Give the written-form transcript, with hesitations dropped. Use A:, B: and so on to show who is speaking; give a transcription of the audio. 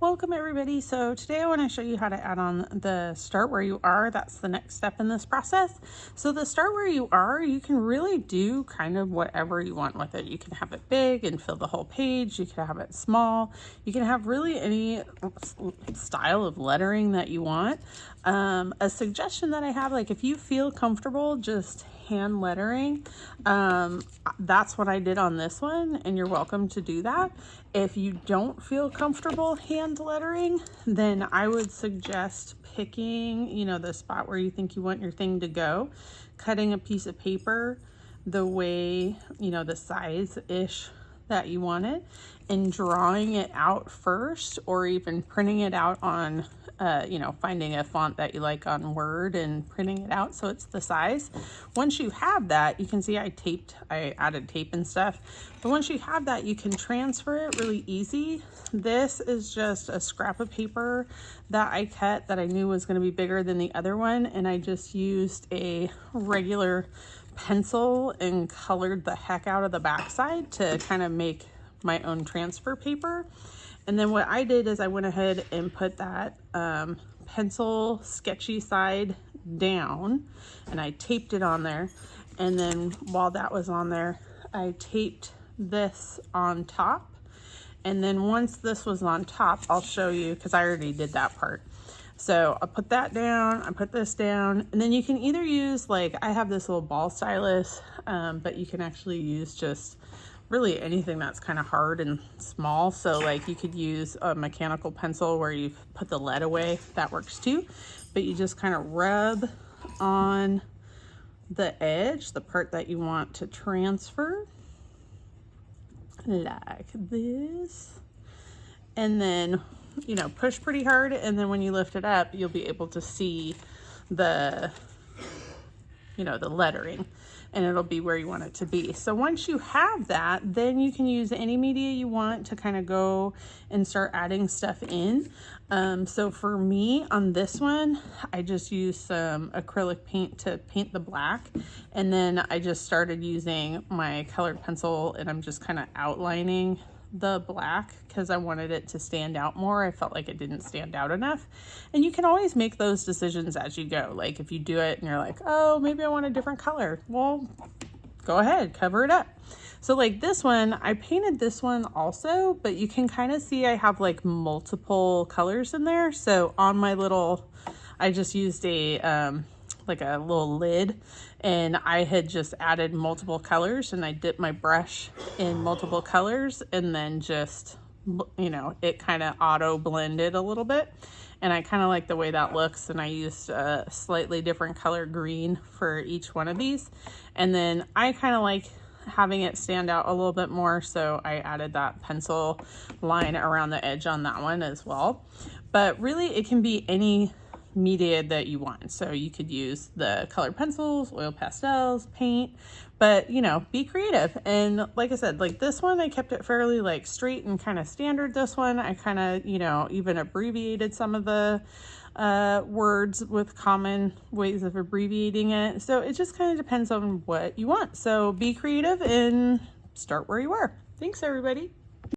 A: Welcome everybody. So today I want to show you how to add on the start where you are. That's the next step in this process. So the start where you are, you can really do kind of whatever you want with it. You can have it big and fill the whole page. You can have it small. You can have really any style of lettering that you want. A suggestion that I have, like if you feel comfortable just hand lettering, that's what I did on this one, and you're welcome to do that. If you don't feel comfortable hand lettering, then I would suggest picking, the spot where you think you want your thing to go, cutting a piece of paper the way, the size-ish that you want it, and drawing it out first, or even printing it out on finding a font that you like on Word and printing it out so it's the size. Once you have that, you can see I added tape and stuff, but once you have that, you can transfer it really easy. This is just a scrap of paper that I cut that I knew was going to be bigger than the other one, and I just used a regular pencil and colored the heck out of the backside to kind of make my own transfer paper. And then what I did is I went ahead and put that pencil sketchy side down, and I taped it on there. And then while that was on there, I taped this on top. And then once this was on top, I'll show you, because I already did that part. So I put that down, I put this down, and then you can either use, like, I have this little ball stylus, but you can actually use just really anything that's kind of hard and small. So like you could use a mechanical pencil where you put the lead away, that works too. But you just kind of rub on the edge, the part that you want to transfer, like this. And then, push pretty hard, and then when you lift it up, you'll be able to see the the lettering, and it'll be where you want it to be. So once you have that, then you can use any media you want to kind of go and start adding stuff in. So for me on this one, I just used some acrylic paint to paint the black, and then I just started using my colored pencil, and I'm just kind of outlining the black because I wanted it to stand out more. I felt like it didn't stand out enough. And you can always make those decisions as you go. Like if you do it and you're like, oh, maybe I want a different color, well, go ahead, cover it up. So like this one, I painted this one also, but you can kind of see I have like multiple colors in there. So on my little, I just used a like a little lid, and I had just added multiple colors, and I dipped my brush in multiple colors, and then just, it kind of auto blended a little bit, and I kind of like the way that looks. And I used a slightly different color green for each one of these, and then I kind of like having it stand out a little bit more, so I added that pencil line around the edge on that one as well. But really it can be any media that you want. So you could use the colored pencils, oil pastels, paint, but be creative. And like I said, like this one, I kept it fairly like straight and kind of standard. This one, I kind of, even abbreviated some of the words with common ways of abbreviating it. So it just kind of depends on what you want. So be creative and start where you are. Thanks everybody.